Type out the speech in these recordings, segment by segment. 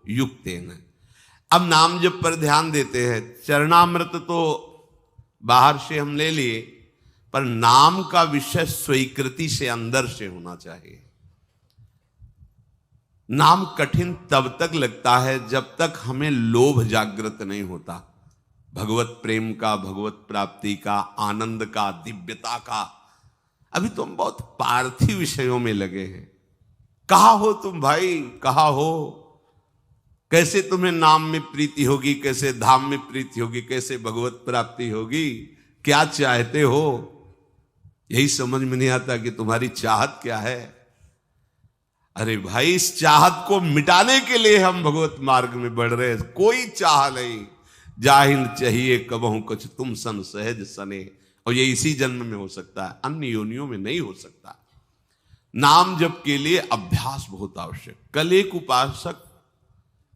युक्तेन। अब नाम जप पर ध्यान देते हैं। चरणामृत तो बाहर से हम ले लिए, पर नाम का विषय स्वीकृति से अंदर से होना चाहिए। नाम कठिन तब तक लगता है जब तक हमें लोभ जागृत नहीं होता, भगवत प्रेम का, भगवत प्राप्ति का, आनंद का, दिव्यता का। अभी तो हम बहुत पार्थिव विषयों में लगे हैं। कहा हो तुम भाई, कहा हो? कैसे तुम्हें नाम में प्रीति होगी, कैसे धाम में प्रीति होगी, कैसे भगवत प्राप्ति होगी? क्या चाहते हो? यही समझ में नहीं आता कि तुम्हारी चाहत क्या है। अरे भाई, इस चाहत को मिटाने के लिए हम भगवत मार्ग में बढ़ रहे हैं। कोई चाह नहीं, जाहिन चाहिए कबहू कुछ तुम सन सहज सने। और ये इसी जन्म में हो सकता है, अन्य योनियों में नहीं हो सकता। नाम जप के लिए अभ्यास बहुत आवश्यक। कल एक उपासक,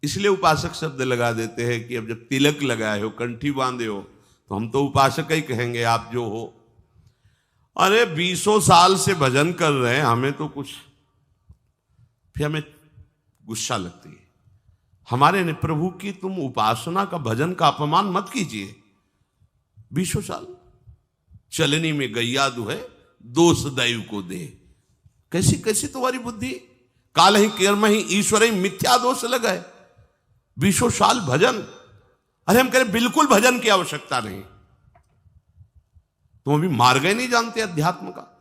इसलिए उपासक शब्द लगा देते हैं कि अब जब तिलक लगाए हो, कंठी बांधे हो, तो हम तो उपासक ही कहेंगे, आप जो हो। अरे 20 साल से भजन कर रहे हैं, हमें तो कुछ, फिर हमें गुस्सा लगती है हमारे ने, प्रभु की तुम उपासना का, भजन का अपमान मत कीजिए। 20 साल चलनी में गैया दुहे, दोष दैव को दे। कैसी कैसी तुम्हारी बुद्धि? काल ही कर्म ही ईश्वर ही मिथ्या दोष लगाए। 20 साल भजन। अरे हम कह रहे बिल्कुल भजन की आवश्यकता नहीं। तुम अभी मार्ग ही नहीं जानते अध्यात्म का।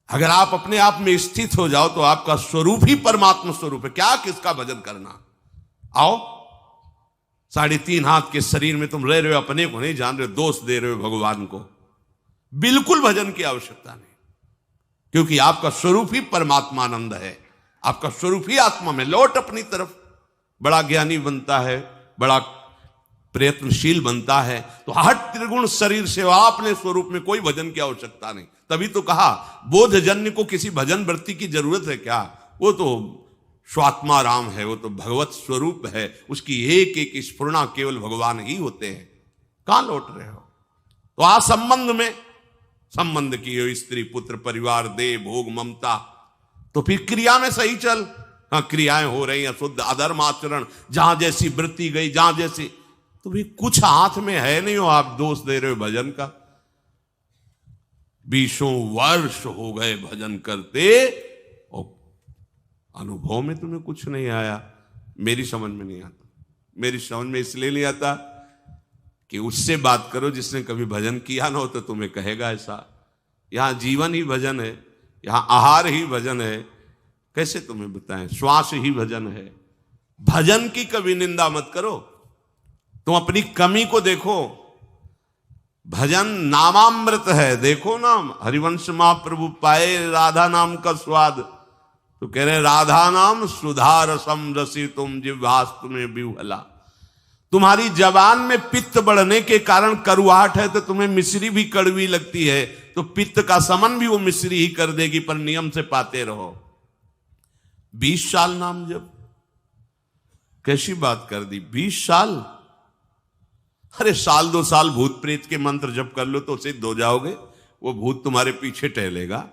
अगर आप अपने आप में स्थित हो जाओ तो आपका स्वरूप ही परमात्मा स्वरूप है। क्या किसका भजन करना? आओ, 3.5 हाथ के शरीर में तुम रह रहे हो, अपने को नहीं जान रहे हो, दोष दे रहे हो भगवान को। बिल्कुल भजन की आवश्यकता नहीं, क्योंकि आपका स्वरूप ही परमात्मानंद है। आपका स्वरूप ही आत्मा में। लौट अपनी तरफ। बड़ा ज्ञानी बनता है, बड़ा प्रयत्नशील बनता है, तो हट त्रिगुण शरीर से अपने स्वरूप में कोई भजन की आवश्यकता नहीं। तभी तो कहा बोधजन्य को किसी भजन वृत्ति की जरूरत है क्या? वो तो स्वात्मा राम है, वो तो भगवत स्वरूप है। उसकी एक एक स्फुरना केवल भगवान ही होते हैं। कहां लौट रहे हो? तो आ संबंध में संबंध की हो, स्त्री पुत्र परिवार देह भोग ममता, तो फिर क्रिया में सही चल। हाँ, क्रियाएं हो रही हैं शुद्ध, अधर्म आचरण, जहां जैसी वृत्ति गई, जहां जैसी, तो भी कुछ हाथ में है नहीं हो, आप दोष दे रहे हो भजन का। 20 वर्ष हो गए भजन करते और अनुभव में तुम्हें कुछ नहीं आया। मेरी समझ में नहीं आता। मेरी समझ में इसलिए नहीं आता कि उससे बात करो जिसने कभी भजन किया ना हो, तो तुम्हें कहेगा ऐसा। यहां जीवन ही भजन है, यहां आहार ही भजन है। कैसे तुम्हें बताएं? श्वास ही भजन है। भजन की कभी निंदा मत करो। तुम अपनी कमी को देखो। भजन नामामृत है। देखो ना, हरिवंश महाप्रभु पाए राधा नाम का स्वाद, तो कह रहे राधा नाम सुधा रसम रसी तुम जिह्वास्तु में विह्वला। तुम्हारी जबान में पित्त बढ़ने के कारण करुआहट है, तो तुम्हें मिश्री भी कड़वी लगती है, तो पित्त का समन भी वो मिश्री ही कर देगी, पर नियम से पाते रहो। 20 साल नाम जप, कैसी बात कर दी? 20 साल? अरे 1-2 साल भूत प्रेत के मंत्र जप कर लो तो सिद्ध हो जाओगे। वो भूत तुम्हारे पीछे टहलेगा।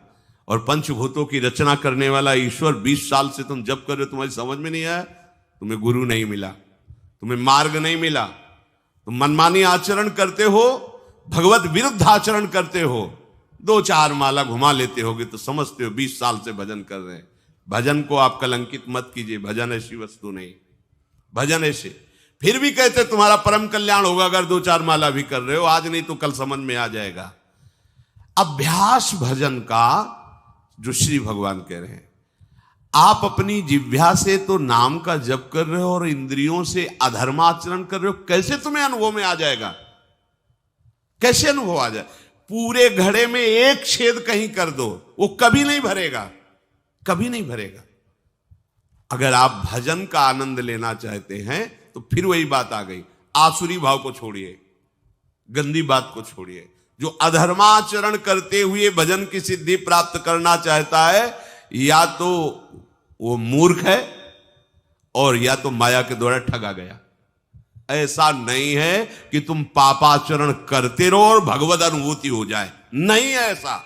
और पंचभूतों की रचना करने वाला ईश्वर 20 साल से तुम जप कर रहे हो, तुम्हारी समझ में नहीं आया? तुम्हें गुरु नहीं मिला, तुम्हें मार्ग नहीं मिला, तुम मनमानी आचरण करते हो, भगवत विरुद्ध आचरण करते हो। 2-4 माला घुमा लेते होगे तो समझते हो 20 साल से भजन कर रहे हैं। भजन को आप कलंकित मत कीजिए। भजन ऐसी वस्तु नहीं। भजन ऐसे, फिर भी कहते तुम्हारा परम कल्याण होगा अगर 2-4 माला भी कर रहे हो। आज नहीं तो कल समझ में आ जाएगा। अभ्यास भजन का, जो श्री भगवान कह रहे हैं, आप अपनी जिह्वा से तो नाम का जप कर रहे हो और इंद्रियों से अधर्माचरण कर रहे हो। कैसे तुम्हें अनुभव में आ जाएगा? कैसे अनुभव आ जाए? पूरे घड़े में एक छेद कहीं कर दो, वो कभी नहीं भरेगा, कभी नहीं भरेगा। अगर आप भजन का आनंद लेना चाहते हैं तो फिर वही बात आ गई। आसुरी भाव को छोड़िए, गंदी बात को छोड़िए। जो अधर्माचरण करते हुए भजन की सिद्धि प्राप्त करना चाहता है, या तो वो मूर्ख है और या तो माया के द्वारा ठगा गया। ऐसा नहीं है कि तुम पापाचरण करते रहो और भगवत अनुभूति हो जाए, नहीं है ऐसा।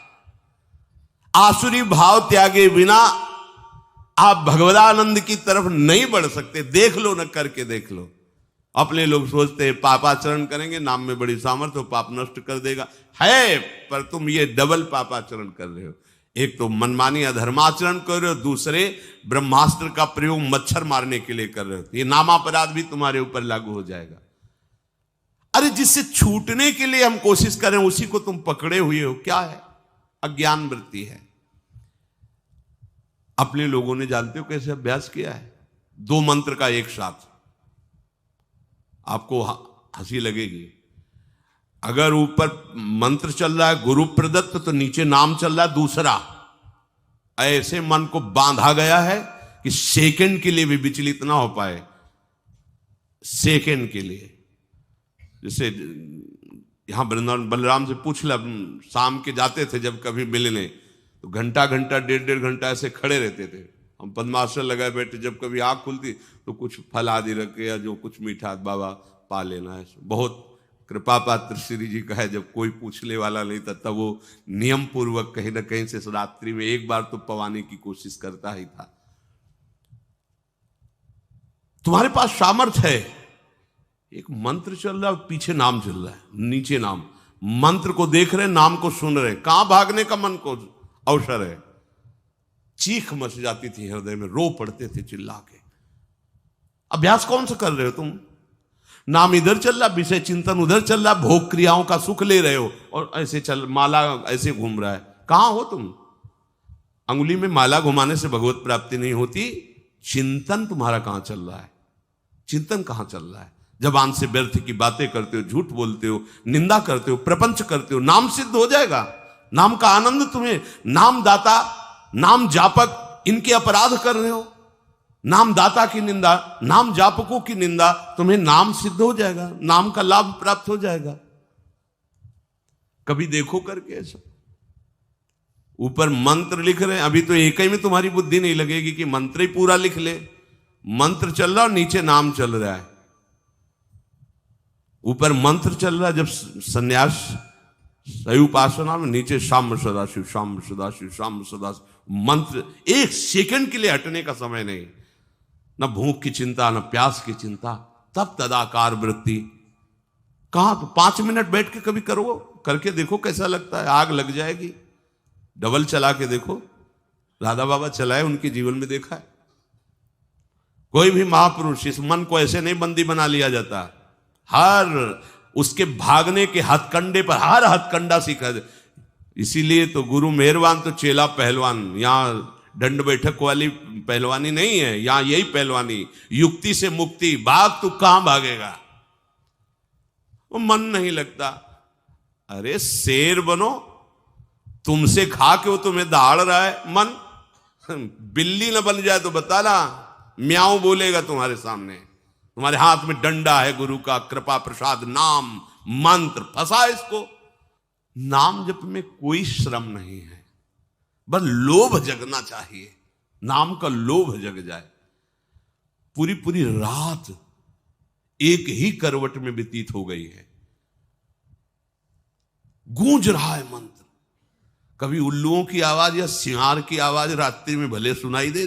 आसुरी भाव त्यागे बिना आप भगवदानंद की तरफ नहीं बढ़ सकते। देख लो ना, करके देख लो। अपने लोग सोचते हैं पापाचरण करेंगे, नाम में बड़ी सामर्थ्य हो, पाप नष्ट कर देगा, है, पर तुम ये डबल पापाचरण कर रहे हो। एक तो मनमानी अधर्माचरण कर रहे हो, दूसरे ब्रह्मास्त्र का प्रयोग मच्छर मारने के लिए कर रहे हो। ये नामापराध भी तुम्हारे ऊपर लागू हो जाएगा। अरे जिससे छूटने के लिए हम कोशिश करें उसी को तुम पकड़े हुए हो। क्या है? अज्ञान वृत्ति है। अपने लोगों ने जानते हो कैसे अभ्यास किया है? 2 मंत्र का एक साथ। आपको हंसी लगेगी। अगर ऊपर मंत्र चल रहा है गुरु प्रदत्त, तो नीचे नाम चल रहा है दूसरा। ऐसे मन को बांधा गया है कि सेकंड के लिए भी विचलित ना हो पाए। सेकंड के लिए, जैसे यहां वृंदावन बलराम से पूछ ला, शाम के जाते थे जब कभी मिलने, तो घंटा घंटा 1.5 घंटा ऐसे खड़े रहते थे। हम पद्मासन लगाए बैठे, जब कभी आँख खुलती तो कुछ फल आदि रखे या जो कुछ मीठा, बाबा पा लेना है। बहुत कृपा पात्र श्री जी का है, जब कोई पूछने वाला नहीं था तब वो नियम पूर्वक कहीं ना कहीं से रात्रि में एक बार तो पवाने की कोशिश करता ही था। तुम्हारे पास सामर्थ्य है, एक मंत्र चल रहा है, पीछे नाम चल रहा है, नीचे नाम। मंत्र को देख रहे, नाम को सुन रहे, कहां भागने का मन को अवसर है। चीख मच जाती थी हृदय में, रो पड़ते थे चिल्ला के। अभ्यास कौन सा कर रहे हो तुम? नाम इधर चल रहा, विषय चिंतन उधर चल रहा, भोग क्रियाओं का सुख ले रहे हो, और ऐसे चल माला ऐसे घूम रहा है। कहां हो तुम? अंगुली में माला घुमाने से भगवत प्राप्ति नहीं होती। चिंतन तुम्हारा कहां चल रहा है? चिंतन कहां चल रहा है? जबान से व्यर्थ की बातें करते हो, झूठ बोलते हो, निंदा करते हो, प्रपंच करते हो, नाम सिद्ध हो जाएगा। नाम का आनंद तुम्हें, नाम दाता, नाम जापक, इनके अपराध कर रहे हो। नाम दाता की निंदा, नाम जापकों की निंदा, तुम्हें नाम सिद्ध हो जाएगा, नाम का लाभ प्राप्त हो जाएगा। कभी देखो करके ऐसा। ऊपर मंत्र लिख रहे हैं, अभी तो एक ही में तुम्हारी बुद्धि नहीं लगेगी कि मंत्र ही पूरा लिख ले। मंत्र चल रहा और नीचे नाम चल रहा है। ऊपर मंत्र चल रहा है जब संन्यास सही उपासना में, नीचे शाम सदाशिव, शाम सदाशिव, शाम सदाशिव। मंत्र एक सेकंड के लिए हटने का समय नहीं। न भूख की चिंता, न प्यास की चिंता। तब तदाकार वृत्ति। कहां? तो 5 मिनट बैठ के कभी करो, करके देखो कैसा लगता है। आग लग जाएगी। डबल चला के देखो, राधा बाबा चलाए, उनके जीवन में देखा है। कोई भी महापुरुष, इस मन को ऐसे नहीं बंदी बना लिया जाता। हर उसके भागने के हथकंडे पर हर हथकंडा सीखा। इसीलिए तो गुरु मेहरबान तो चेला पहलवान। यहां दंड बैठक वाली पहलवानी नहीं है, यहां यही पहलवानी, युक्ति से मुक्ति। भाग तू कहां भागेगा? वो मन नहीं लगता। अरे शेर बनो, तुमसे खा के वो तुम्हें दहाड़ रहा है। मन बिल्ली ना बन जाए तो बताना, म्याऊं बोलेगा तुम्हारे सामने। तुम्हारे हाथ में डंडा है गुरु का, कृपा प्रसाद नाम मंत्र, फंसा इसको। नाम जप में कोई श्रम नहीं है, बस लोभ जगना चाहिए। नाम का लोभ जग जाए। पूरी पूरी रात एक ही करवट में व्यतीत हो गई है। गूंज रहा है मंत्र। कभी उल्लुओं की आवाज या सिंहार की आवाज रात्रि में भले सुनाई दे,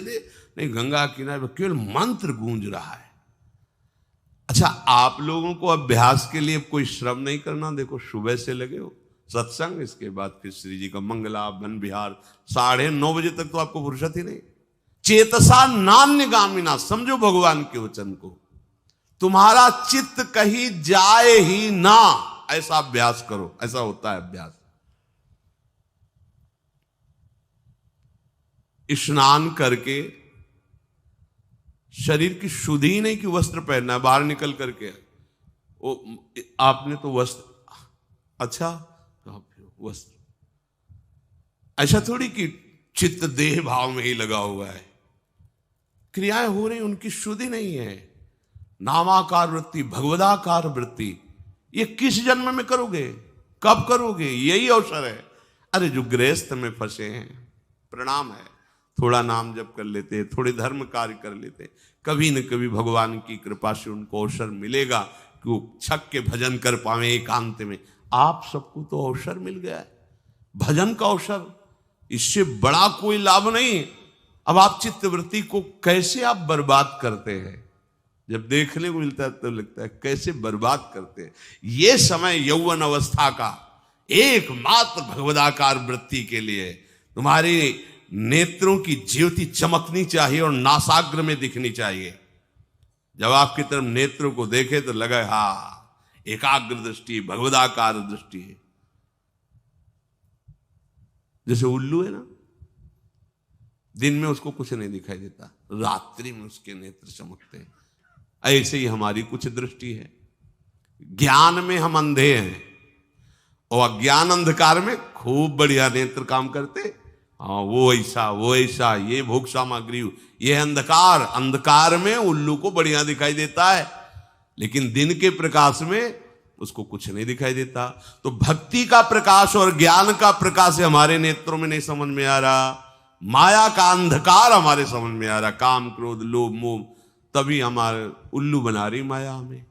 नहीं, गंगा किनारे केवल मंत्र गूंज रहा है। अच्छा, आप लोगों को अभ्यास के लिए कोई श्रम नहीं करना। देखो, सुबह से लगे हो सत्संग, इसके बाद फिर श्री जी का मंगला वन विहार, 9:30 बजे तक तो आपको फुर्सत ही नहीं। चेतसा नान्यगामिना, समझो भगवान के वचन को। तुम्हारा चित्त कहीं जाए ही ना, ऐसा अभ्यास करो। ऐसा होता है अभ्यास। स्नान करके शरीर की शुद्धि ही नहीं कि वस्त्र पहनना है, बाहर निकल करके वो आपने तो वस्त्र, अच्छा वस्त्र, ऐसा थोड़ी कि चित्त देह भाव में ही लगा हुआ है। क्रियाएं हो रही, उनकी शुद्धि नहीं है। नामाकार वृत्ति, भगवदाकार वृत्ति, ये किस जन्म में करोगे? कब करोगे? यही अवसर है। अरे जो गृहस्थ में फंसे हैं, प्रणाम है, थोड़ा नाम जप कर लेते, थोड़े धर्म कार्य कर लेते, कभी न कभी भगवान की कृपा से उनको अवसर मिलेगा कि वो छक के भजन कर पावे एकांत में। आप सबको तो अवसर मिल गया है, भजन का अवसर। इससे बड़ा कोई लाभ नहीं। अब आप चित्तवृत्ति को कैसे आप बर्बाद करते हैं, जब देखने को मिलता है तो लगता है कैसे बर्बाद करते हैं। ये समय यौवन अवस्था का एकमात्र भगवदाकार वृत्ति के लिए तुम्हारी नेत्रों की ज्योति चमकनी चाहिए और नासाग्र में दिखनी चाहिए। जब आपकी तरफ नेत्रों को देखे तो लगे हाँ एकाग्र दृष्टि, भगवदाकार दृष्टि है। जैसे उल्लू है ना, दिन में उसको कुछ नहीं दिखाई देता, रात्रि में उसके नेत्र चमकते हैं। ऐसे ही हमारी कुछ दृष्टि है। ज्ञान में हम अंधे हैं और अज्ञान अंधकार में खूब बढ़िया नेत्र काम करते। हाँ वो ऐसा, ये भोग सामग्री, ये अंधकार, अंधकार में उल्लू को बढ़िया दिखाई देता है, लेकिन दिन के प्रकाश में उसको कुछ नहीं दिखाई देता। तो भक्ति का प्रकाश और ज्ञान का प्रकाश हमारे नेत्रों में नहीं समझ में आ रहा, माया का अंधकार हमारे समझ में आ रहा, काम क्रोध लोभ मोह, तभी हमारे उल्लू बना रही माया हमें।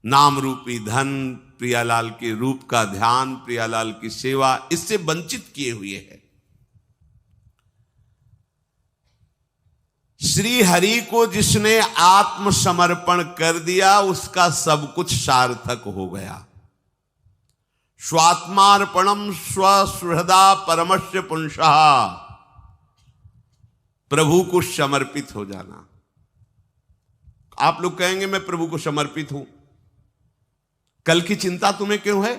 नाम रूपी धन, प्रियालाल के रूप का ध्यान, प्रियालाल की सेवा, इससे वंचित किए हुए है। श्री हरि को जिसने आत्मसमर्पण कर दिया उसका सब कुछ सार्थक हो गया। स्वात्मार्पणम स्वसुहृदा परमस्य पुंसः, प्रभु को समर्पित हो जाना। आप लोग कहेंगे मैं प्रभु को समर्पित हूं, कल की चिंता तुम्हें क्यों है,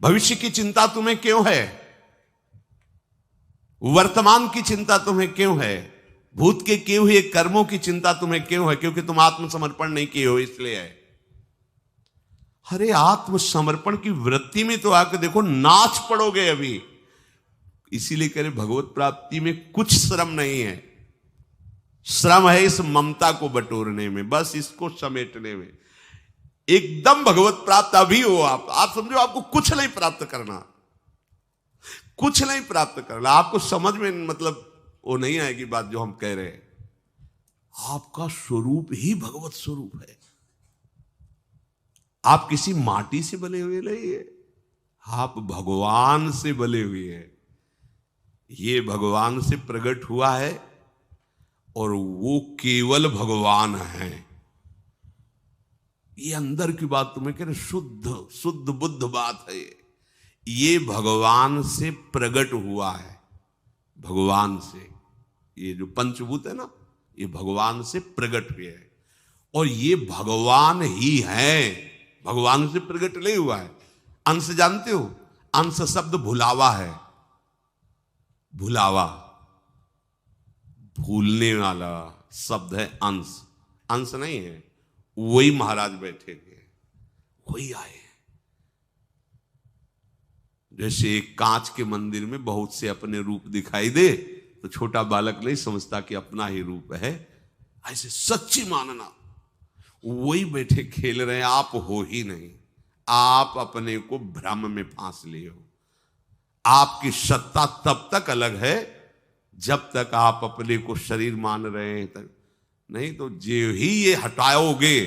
भविष्य की चिंता तुम्हें क्यों है, वर्तमान की चिंता तुम्हें क्यों है, भूत के किए हुए कर्मों की चिंता तुम्हें क्यों है? क्योंकि तुम आत्मसमर्पण नहीं किए हो इसलिए है। अरे आत्मसमर्पण की वृत्ति में तो आकर देखो, नाच पड़ोगे अभी। इसीलिए कह रहे भगवत प्राप्ति में कुछ श्रम नहीं है, श्रम है इस ममता को बटोरने में, बस इसको समेटने में। एकदम भगवत प्राप्त अभी हो आप समझो आपको कुछ नहीं प्राप्त करना, कुछ नहीं प्राप्त करना। आपको समझ में मतलब वो नहीं आएगी बात जो हम कह रहे हैं। आपका स्वरूप ही भगवत स्वरूप है। आप किसी माटी से बने हुए नहीं है, आप भगवान से बने हुए हैं। ये भगवान से प्रकट हुआ है और वो केवल भगवान है। ये अंदर की बात तुम्हें कह रहे, शुद्ध बुद्ध बात है। ये भगवान से प्रकट हुआ है, भगवान से। ये जो पंचभूत है ना, ये भगवान से प्रकट हुए हैं और ये भगवान ही है, भगवान से प्रकट नहीं हुआ है। अंश जानते हो, अंश शब्द भुलावा है, भुलावा, भूलने वाला शब्द है अंश, अंश नहीं है। वही महाराज बैठे थे, वही आए। जैसे एक कांच के मंदिर में बहुत से अपने रूप दिखाई दे तो छोटा बालक नहीं समझता कि अपना ही रूप है, ऐसे सच्ची मानना। वही बैठे खेल रहे हैं, आप हो ही नहीं, आप अपने को भ्रम में फांस लिए हो। आपकी सत्ता तब तक अलग है जब तक आप अपने को शरीर मान रहे हैं तक, नहीं तो जो ही ये हटाओगे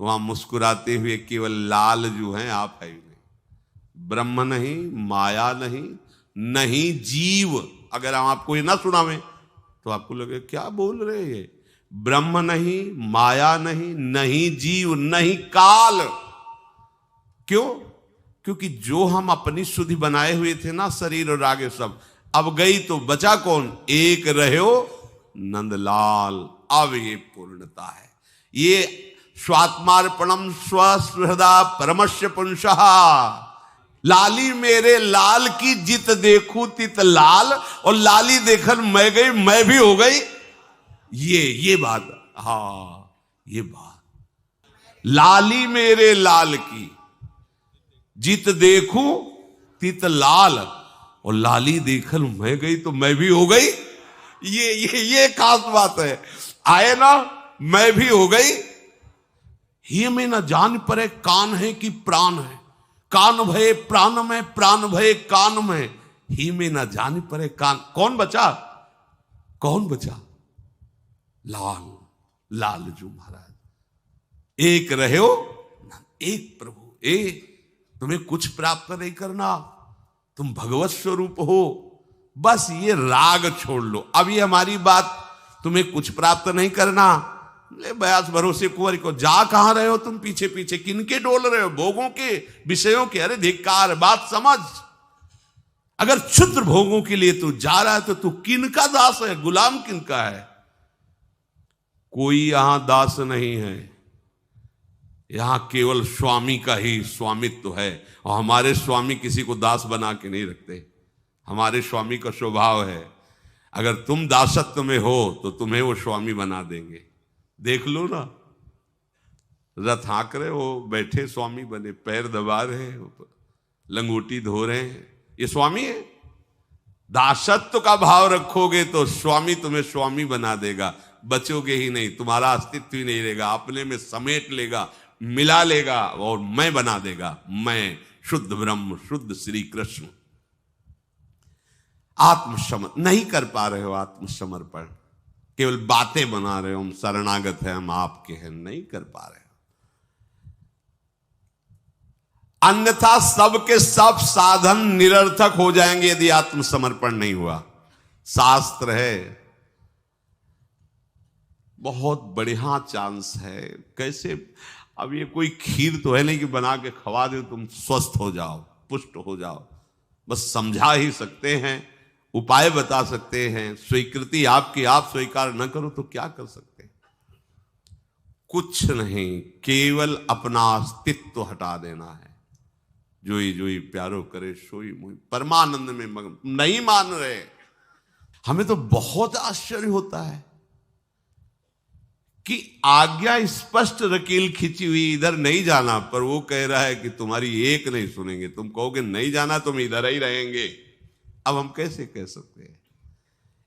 वहां मुस्कुराते हुए केवल लाल जो हैं आप है ही नहीं। ब्रह्म नहीं, माया नहीं, नहीं जीव। अगर हम आपको ये ना सुनावें तो आपको लगे क्या बोल रहे हैं ये। ब्रह्म नहीं, माया नहीं, नहीं जीव, नहीं काल। क्यों? क्योंकि जो हम अपनी सुधि बनाए हुए थे ना, शरीर और आगे सब, अब गई तो बचा कौन? एक रहो नंदलाल। अब ये पूर्णता है। ये स्वात्मार्पणम स्वसुहृदा परमस्य पुंसः। लाली मेरे लाल की जित देखूं तित लाल, और लाली देखन मैं गई मैं भी हो गई। ये बात, हाँ ये बात। लाली मेरे लाल की जित देखूं तित लाल, और लाली देखन मैं गई तो मैं भी हो गई। ये खास बात है। आए ना, मैं भी हो गई। ही में न जान परे कान है कि प्राण है, कान भय प्राण में, प्राण भय कान में। ही में न जान परे कान। कौन बचा? कौन बचा? लाल, लालजू महाराज। एक रहे हो, एक प्रभु। एक तुम्हें कुछ प्राप्त नहीं करना, तुम भगवत स्वरूप हो, बस ये राग छोड़ लो। अब ये हमारी बात, तुम्हें कुछ प्राप्त नहीं करना, ले बयास भरोसे कुंवर को, जा कहां रहे हो तुम पीछे पीछे, किनके डोल रहे हो, भोगों के, विषयों के? अरे धिक्कार, बात समझ। अगर क्षुद्र भोगों के लिए तू जा रहा है तो तू किनका दास है, गुलाम किनका है? कोई यहां दास नहीं है, यहां केवल स्वामी का ही स्वामित्व है। और हमारे स्वामी किसी को दास बना के नहीं रखते। हमारे स्वामी का स्वभाव है, अगर तुम दासत्व में हो तो तुम्हें वो स्वामी बना देंगे। देख लो ना, रथ हाँक रहे हो, बैठे स्वामी बने, पैर दबा रहे हैं, लंगोटी धो रहे हैं, ये स्वामी है। दासत्व का भाव रखोगे तो स्वामी तुम्हें स्वामी बना देगा, बचोगे ही नहीं, तुम्हारा अस्तित्व ही नहीं रहेगा, अपने में समेट लेगा, मिला लेगा और मैं बना देगा। मैं शुद्ध ब्रह्म, शुद्ध श्री कृष्ण। आत्मसमर्पण नहीं कर पा रहे हो, आत्मसमर्पण केवल बातें बना रहे हो, हम शरणागत हैं, हम आपके हैं, नहीं कर पा रहे हो। अन्यथा सब के सब साधन निरर्थक हो जाएंगे यदि आत्मसमर्पण नहीं हुआ। शास्त्र है, बहुत बढ़िया चांस है। कैसे? अब ये कोई खीर तो है नहीं कि बना के खवा दे तुम स्वस्थ हो जाओ, पुष्ट हो जाओ। बस समझा ही सकते हैं, उपाय बता सकते हैं। स्वीकृति आपकी, आप स्वीकार न करो तो क्या कर सकते हैं? कुछ नहीं, केवल अपना अस्तित्व हटा देना है। जोई जोई प्यारो करे सोई मोई, परमानंद में मगन। नहीं मान रहे। हमें तो बहुत आश्चर्य होता है कि आज्ञा स्पष्ट रकील खिंची हुई, इधर नहीं जाना, पर वो कह रहा है कि तुम्हारी एक नहीं सुनेंगे। तुम कहोगे नहीं जाना, तुम इधर ही रहेंगे। अब हम कैसे कह सकते हैं?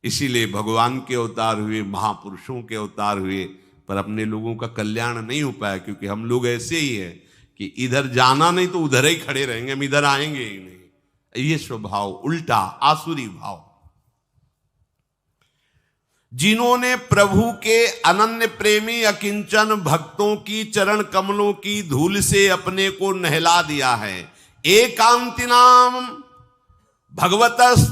इसीलिए भगवान के अवतार हुए, महापुरुषों के अवतार हुए, पर अपने लोगों का कल्याण नहीं हो पाया, क्योंकि हम लोग ऐसे ही हैं कि इधर जाना नहीं तो उधर ही खड़े रहेंगे, हम इधर आएंगे ही नहीं। ये स्वभाव उल्टा, आसुरी भाव। जिन्होंने प्रभु के अनन्य प्रेमी अकिंचन भक्तों की चरण कमलों की धूल से अपने को नहला दिया है। एकांतिनाम भगवतस्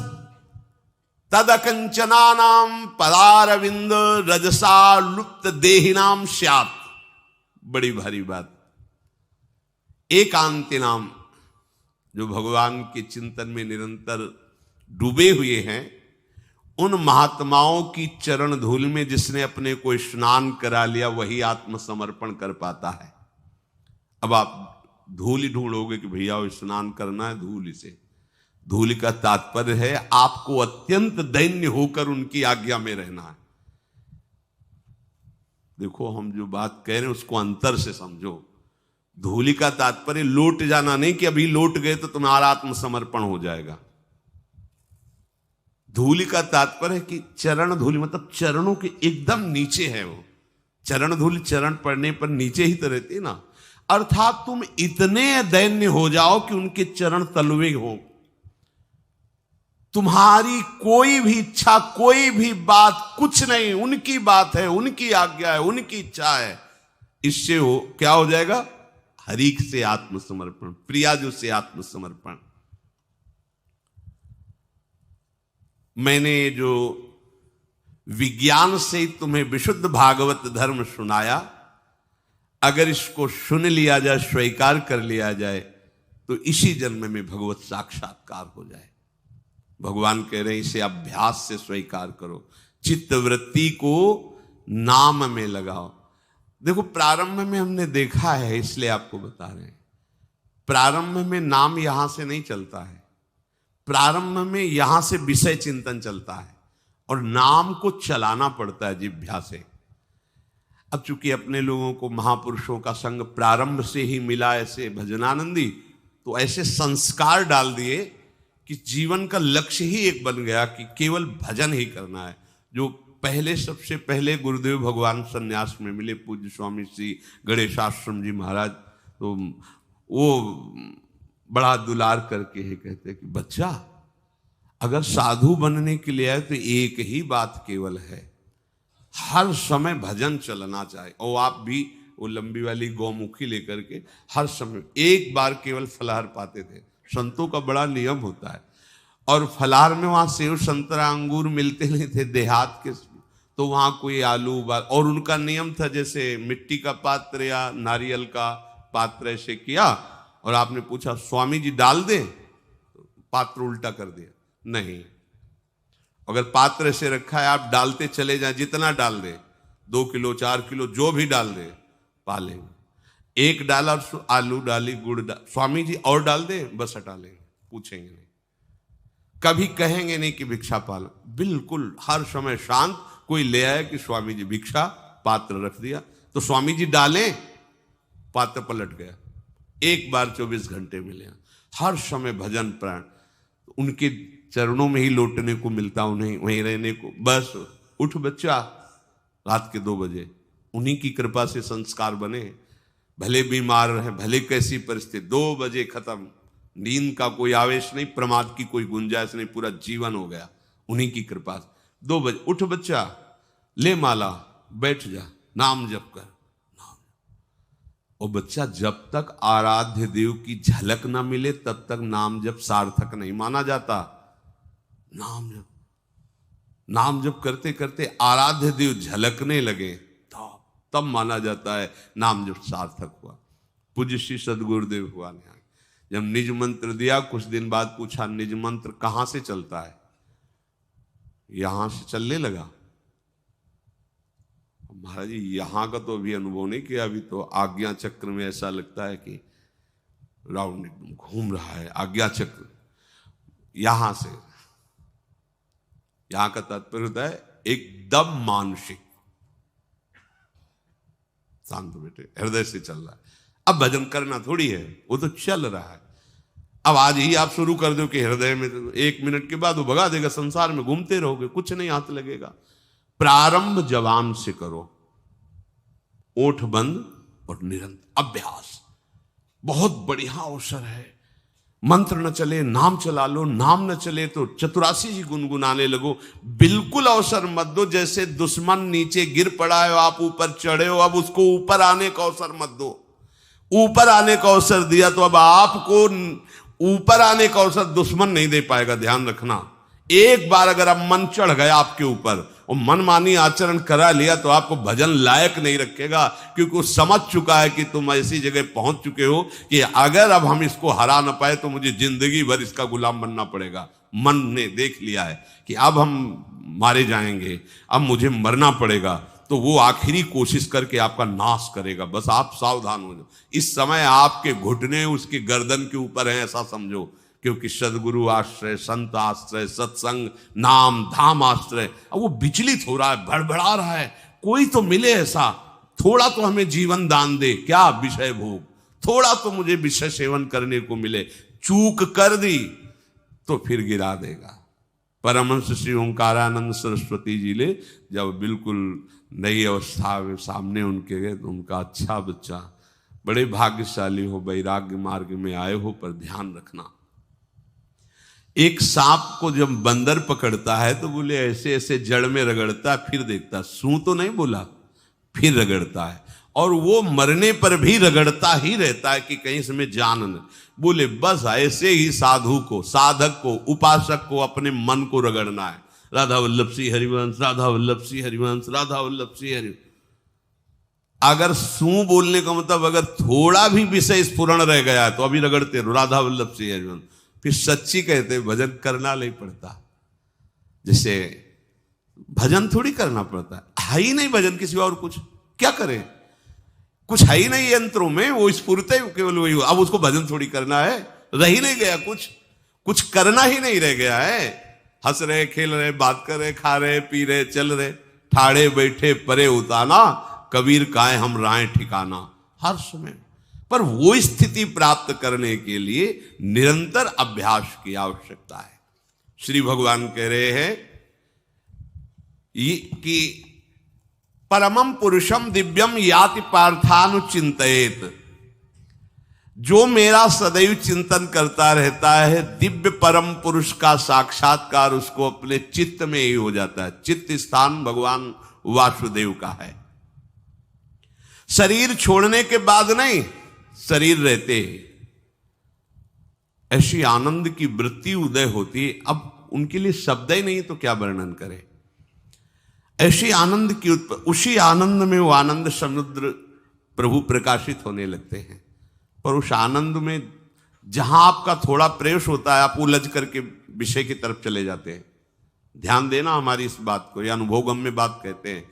तदकंचना नाम पदारविंद रजसा लुप्त देहिनाम स्यात्। बड़ी भारी बात। एकांति नाम, जो भगवान के चिंतन में निरंतर डूबे हुए हैं, उन महात्माओं की चरण धूल में जिसने अपने को स्नान करा लिया, वही आत्मसमर्पण कर पाता है। अब आप धूल ही ढूंढोगे कि भैया वो स्नान करना है धूल से। धूल का तात्पर्य है आपको अत्यंत दैन्य होकर उनकी आज्ञा में रहना है। देखो, हम जो बात कह रहे हैं उसको अंतर से समझो। धूलि का तात्पर्य लौट जाना नहीं कि अभी लौट गए तो तुम्हारा आत्मसमर्पण हो जाएगा। धूलि का तात्पर्य है कि चरण धूलि मतलब चरणों के एकदम नीचे है वो। चरण धूलि, चरण पड़ने पर नीचे ही तो रहती है ना। अर्थात तुम इतने दैन्य हो जाओ कि उनके चरण तलवे हो। तुम्हारी कोई भी इच्छा, कोई भी बात, कुछ नहीं, उनकी बात है, उनकी आज्ञा है, उनकी इच्छा है। इससे हो क्या हो जाएगा? हरिक से आत्मसमर्पण, प्रियाजू से आत्मसमर्पण। मैंने जो विज्ञान से तुम्हें विशुद्ध भागवत धर्म सुनाया, अगर इसको सुन लिया जाए, स्वीकार कर लिया जाए, तो इसी जन्म में भगवत साक्षात्कार हो जाए। भगवान कह रहे हैं इसे अभ्यास से स्वीकार करो, चित्तवृत्ति को नाम में लगाओ। देखो, प्रारंभ में हमने देखा है, इसलिए आपको बता रहे हैं, प्रारंभ में नाम यहां से नहीं चलता है। प्रारंभ में यहां से विषय चिंतन चलता है और नाम को चलाना पड़ता है जिह्वा से। अब चूंकि अपने लोगों को महापुरुषों का संग प्रारंभ से ही मिला, ऐसे भजनानंदी, तो ऐसे संस्कार डाल दिए कि जीवन का लक्ष्य ही एक बन गया कि केवल भजन ही करना है। जो पहले, सबसे पहले गुरुदेव भगवान संन्यास में मिले, पूज्य स्वामी श्री गणेशाश्रम जी महाराज, तो वो बड़ा दुलार करके ही कहते कि बच्चा, अगर साधु बनने के लिए आए तो एक ही बात केवल है, हर समय भजन चलना चाहिए। और आप भी वो लंबी वाली गौमुखी लेकर के हर समय एक बार केवल फलाहार पाते थे। संतों का बड़ा नियम होता है। और फलाहार में वहां सेव संतरा अंगूर मिलते नहीं थे देहात के, तो वहां कोई आलू और उनका नियम था जैसे मिट्टी का पात्र या नारियल का पात्र ऐसे किया, और आपने पूछा स्वामी जी डाल दें, पात्र उल्टा कर दिया, नहीं, अगर पात्र से रखा है आप डालते चले जाएं, जितना डाल दें, 2 किलो 4 किलो जो भी डाल दें पा लेंगे। एक डाला आलू डाली गुड़ स्वामी जी और डाल दें, बस हटा लेंगे, पूछेंगे नहीं, कभी कहेंगे नहीं कि भिक्षा पालो, बिल्कुल हर समय शांत। कोई ले आया कि स्वामी जी भिक्षा, पात्र रख दिया, तो स्वामी जी डालें, पात्र पलट गया, एक बार 24 घंटे मिले। हर समय भजन प्राण, उनके चरणों में ही लौटने को मिलता, उन्हें वहीं रहने को। बस उठ बच्चा, रात के 2 बजे, उन्हीं की कृपा से संस्कार बने, भले बीमार रहे, भले कैसी परिस्थिति, 2 बजे खत्म, नींद का कोई आवेश नहीं, प्रमाद की कोई गुंजाइश नहीं, पूरा जीवन हो गया उन्हीं की कृपा से। 2 बजे उठ बच्चा, ले माला, बैठ जा, नाम जप कर, नाम। और बच्चा जब तक आराध्य देव की झलक ना मिले तब तक नाम जप सार्थक नहीं माना जाता। नाम जप करते करते आराध्य देव झलकने लगे तब माना जाता है नाम जप सार्थक हुआ। पूज्य श्री सदगुरुदेव हुआ ने जब निज मंत्र दिया, कुछ दिन बाद पूछा निज मंत्र कहां से चलता है, यहां से चलने लगा। महाराज जी यहां का तो अभी अनुभव नहीं किया, अभी तो आज्ञा चक्र में ऐसा लगता है कि राउंड एकदम घूम रहा है आज्ञा चक्र। यहां से, यहां का तात्पर्य होता है एकदम मानसिक शांत बेटे, हृदय से चल रहा है। अब भजन करना थोड़ी है, वो तो चल रहा है। अब आज ही आप शुरू कर दो कि हृदय में, तो 1 मिनट के बाद वो भगा देगा, संसार में घूमते रहोगे, कुछ नहीं हाथ लगेगा। प्रारंभ जवान से करो, ओठ बंद और निरंतर अभ्यास, बहुत बढ़िया अवसर है। मंत्र न चले नाम चला लो, नाम न चले तो चतुरासी जी गुनगुनाने लगो। बिल्कुल अवसर मत दो जैसे दुश्मन नीचे गिर पड़ा है, आप ऊपर चढ़े हो, अब उसको ऊपर आने का अवसर मत दो। ऊपर आने का अवसर दिया तो अब आपको ऊपर आने का अवसर दुश्मन नहीं दे पाएगा। ध्यान रखना, एक बार अगर अब मन चढ़ गया आपके ऊपर और मनमानी आचरण करा लिया तो आपको भजन लायक नहीं रखेगा, क्योंकि वो समझ चुका है कि तुम ऐसी जगह पहुंच चुके हो कि अगर अब हम इसको हरा ना पाए तो मुझे जिंदगी भर इसका गुलाम बनना पड़ेगा। मन ने देख लिया है कि अब हम मारे जाएंगे, अब मुझे मरना पड़ेगा, तो वो आखिरी कोशिश करके आपका नाश करेगा। बस आप सावधान हो जाओ। इस समय आपके घुटने उसके गर्दन के ऊपर हैं ऐसा समझो, क्योंकि सदगुरु आश्रय, संत आश्रय, सत्संग, नाम धाम आश्रय, अब वो विचलित हो रहा है, भड़बड़ा रहा है। कोई तो मिले ऐसा, थोड़ा तो हमें जीवन दान दे, क्या विषय भोग, थोड़ा तो मुझे विषय सेवन करने को मिले। चूक कर दी तो फिर गिरा देगा। परमहंस श्री ओंकारानंद सरस्वती जी ले जब बिल्कुल नई अवस्था में सामने उनके गए तो उनका अच्छा बच्चा, बड़े भाग्यशाली हो, वैराग्य मार्ग में आए हो, पर ध्यान रखना, एक सांप को जब बंदर पकड़ता है तो बोले ऐसे ऐसे जड़ में रगड़ता, फिर देखता, सू तो नहीं बोला, फिर रगड़ता है, और वो मरने पर भी रगड़ता ही रहता है कि कहीं इसमें जान न। बोले बस ऐसे ही साधु को, साधक को, उपासक को अपने मन को रगड़ना है। राधा वल्लभ सिंह हरिवंश, राधा वल्लभ सिंह हरिवंश, राधा वल्लभ सिंह हरिवंश। अगर सू बोलने का मतलब अगर थोड़ा भी विषय स्फुरण रह गया है तो अभी रगड़ते रहो, राधा वल्लभ सिंह हरिवंश। फिर सच्ची कहते भजन करना नहीं पड़ता। जैसे भजन थोड़ी करना पड़ता है ही नहीं भजन, किसी और कुछ क्या करें, कुछ है ही नहीं यंत्रों में, वो स्फुरते केवल वही। अब उसको भजन थोड़ी करना है, रह ही नहीं गया, कुछ करना ही नहीं रह गया है। हंस रहे, खेल रहे, बात कर रहे, खा रहे, पी रहे, चल रहे, ठाड़े बैठे परे उताना, कबीर काए हम राय ठिकाना। हर समय पर वो स्थिति प्राप्त करने के लिए निरंतर अभ्यास की आवश्यकता है। श्री भगवान कह रहे हैं कि परमम पुरुषम दिव्यम याति पार्थानुचिंतयेत, जो मेरा सदैव चिंतन करता रहता है, दिव्य परम पुरुष का साक्षात्कार उसको अपने चित्त में ही हो जाता है। चित्त स्थान भगवान वासुदेव का है। शरीर छोड़ने के बाद नहीं, शरीर रहते, ऐसी आनंद की वृत्ति उदय होती है, अब उनके लिए शब्द ही नहीं तो क्या वर्णन करें। ऐसी आनंद की उसी आनंद में वो आनंद समुद्र प्रभु प्रकाशित होने लगते हैं। पर उस आनंद में जहां आपका थोड़ा प्रवेश होता है, आप उलझ करके विषय की तरफ चले जाते हैं। ध्यान देना हमारी इस बात को, यह अनुभवगम्य बात कहते हैं।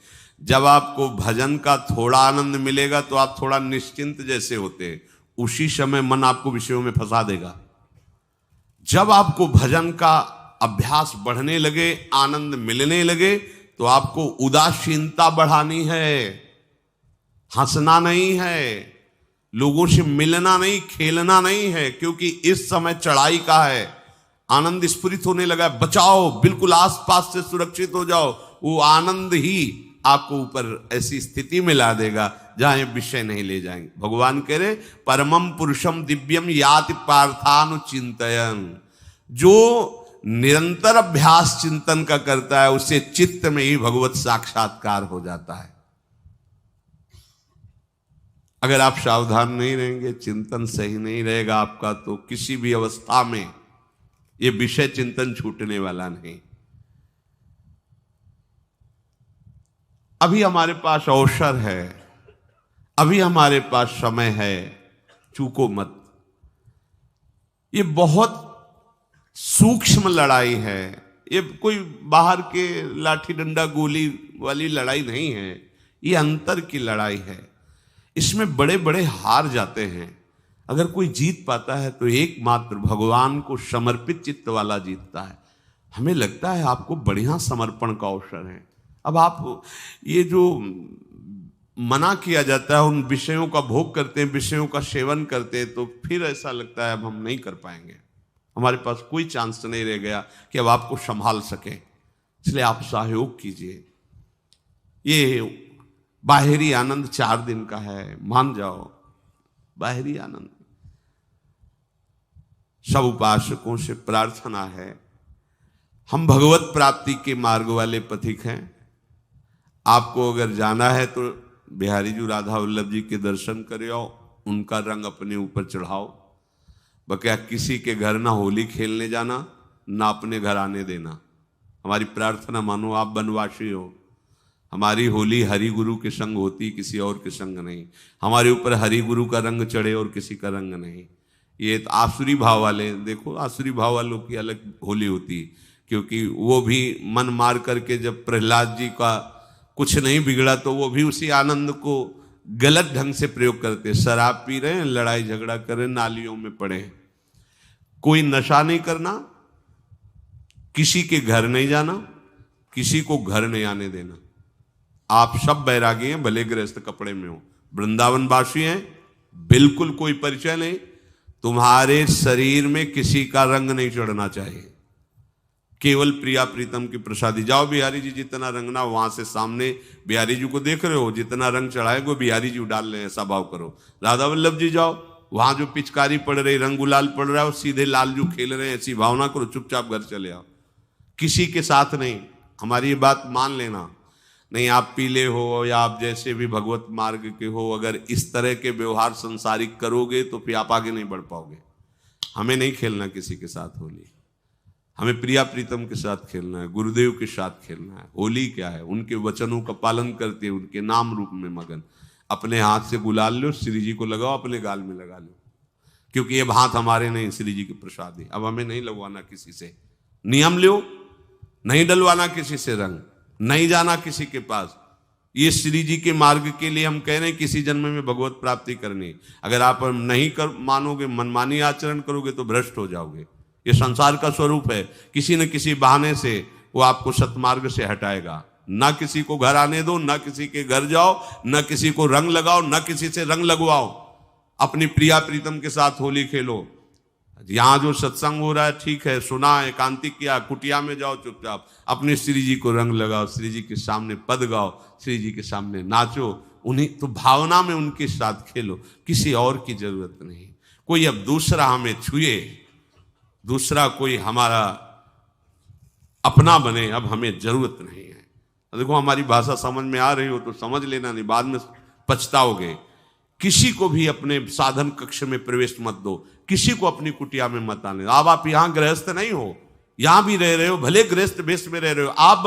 जब आपको भजन का थोड़ा आनंद मिलेगा तो आप थोड़ा निश्चिंत जैसे होते हैं, उसी समय मन आपको विषयों में फंसा देगा। जब आपको भजन का अभ्यास बढ़ने लगे, आनंद मिलने लगे, तो आपको उदासीनता बढ़ानी है, हंसना नहीं है, लोगों से मिलना नहीं, खेलना नहीं है, क्योंकि इस समय चढ़ाई का है। आनंद स्फुरित होने लगा, बचाओ, बिल्कुल आसपास से सुरक्षित हो जाओ। वो आनंद ही आपको ऊपर ऐसी स्थिति में ला देगा जहां ये विषय नहीं ले जाएंगे। भगवान कह रहे परमम पुरुषम दिव्यम याति पार्थानुचिंतयन। जो निरंतर अभ्यास चिंतन का करता है, उससे चित्त में ही भगवत साक्षात्कार हो जाता है। अगर आप सावधान नहीं रहेंगे, चिंतन सही नहीं रहेगा आपका, तो किसी भी अवस्था में ये विषय चिंतन छूटने वाला नहीं। अभी हमारे पास अवसर है, अभी हमारे पास समय है, चूको मत। ये बहुत सूक्ष्म लड़ाई है, ये कोई बाहर के लाठी डंडा गोली वाली लड़ाई नहीं है, ये अंतर की लड़ाई है। इसमें बड़े बड़े हार जाते हैं। अगर कोई जीत पाता है तो एकमात्र भगवान को समर्पित चित्त वाला जीतता है। हमें लगता है आपको बढ़िया समर्पण का अवसर है। अब आप ये जो मना किया जाता है, उन विषयों का भोग करते हैं, विषयों का सेवन करते हैं, तो फिर ऐसा लगता है अब हम नहीं कर पाएंगे, हमारे पास कोई चांस नहीं रह गया कि अब आपको संभाल सके। इसलिए आप सहयोग कीजिए। ये बाहरी आनंद 4 दिन का है, मान जाओ, बाहरी आनंद। सब उपासकों से प्रार्थना है, हम भगवत प्राप्ति के मार्ग वाले पथिक हैं। आपको अगर जाना है तो बिहारी जी राधा वल्लभ जी के दर्शन करो, उनका रंग अपने ऊपर चढ़ाओ। बक्या किसी के घर ना होली खेलने जाना, ना अपने घर आने देना। हमारी प्रार्थना मानो, आप बनवासी हो। हमारी होली हरि गुरु के संग होती, किसी और के संग नहीं। हमारे ऊपर हरि गुरु का रंग चढ़े और किसी का रंग नहीं। ये तो आसुरी भाव वाले, देखो आसुरी भाव वालों की अलग होली होती, क्योंकि वो भी मन मार करके जब प्रहलाद जी का कुछ नहीं बिगड़ा तो वो भी उसी आनंद को गलत ढंग से प्रयोग करते। शराब पी रहे हैं, लड़ाई झगड़ा कर रहे हैं, नालियों में पड़े हैं। कोई नशा नहीं करना, किसी के घर नहीं जाना, किसी को घर नहीं आने देना। आप सब बैरागी हैं, भले गृहस्थ कपड़े में हो, वृंदावन वासी हैं, बिल्कुल कोई परिचय नहीं। तुम्हारे शरीर में किसी का रंग नहीं चढ़ना चाहिए, केवल प्रिया प्रीतम की प्रसादी। जाओ बिहारी जी जितना रंगना, वहां से सामने बिहारी जी को देख रहे हो, जितना रंग चढ़ाएगा बिहारी जी डाल रहे हैं, ऐसा भाव करो। राधा वल्लभ जी जाओ, वहां जो पिचकारी पड़ रही, रंग गुलाल पड़ रहा है, सीधे लालजू खेल रहे हैं, ऐसी भावना करो, चुपचाप घर चले आओ, किसी के साथ नहीं। हमारी ये बात मान लेना। नहीं आप पीले हो या आप जैसे भी भगवत मार्ग के हो, अगर इस तरह के व्यवहार संसारिक करोगे तो फिर आप आगे नहीं बढ़ पाओगे। हमें नहीं खेलना किसी के साथ होली, हमें प्रिया प्रीतम के साथ खेलना है, गुरुदेव के साथ खेलना है। होली क्या है, उनके वचनों का पालन करते हुए उनके नाम रूप में मगन। अपने हाथ से गुलाल लो, श्री जी को लगाओ, अपने गाल में लगा लो, क्योंकि ये हाथ हमारे नहीं, श्री जी की प्रसाद है। अब हमें नहीं लगवाना किसी से, नियम लो, नहीं डलवाना किसी से रंग, नहीं जाना किसी के पास। ये श्री जी के मार्ग के लिए हम कह रहे हैं, किसी जन्म में भगवत प्राप्ति करनी। अगर आप नहीं कर मानोगे, मनमानी आचरण करोगे तो भ्रष्ट हो जाओगे। ये संसार का स्वरूप है, किसी न किसी बहाने से वो आपको सतमार्ग से हटाएगा। ना किसी को घर आने दो, ना किसी के घर जाओ, ना किसी को रंग लगाओ, ना किसी से रंग लगवाओ। अपनी प्रिया प्रीतम के साथ होली खेलो। यहां जो सत्संग हो रहा है ठीक है, सुना, एकांतिक किया, कुटिया में जाओ चुपचाप, अपने श्री जी को रंग लगाओ, श्री जी के सामने पद गाओ, श्री जी के सामने नाचो, उन्हीं तो भावना में उनके साथ खेलो, किसी और की जरूरत नहीं। कोई अब दूसरा हमें छुए, दूसरा कोई हमारा अपना बने, अब हमें जरूरत नहीं है। देखो हमारी भाषा समझ में आ रही हो तो समझ लेना, नहीं बाद में पछताओगे किसी को भी अपने साधन कक्ष में प्रवेश मत दो, किसी को अपनी कुटिया में मत आने। अब आप यहां गृहस्थ नहीं हो, यहां भी रह रहे हो, भले गृहस्थ वेश में रह रहे हो, आप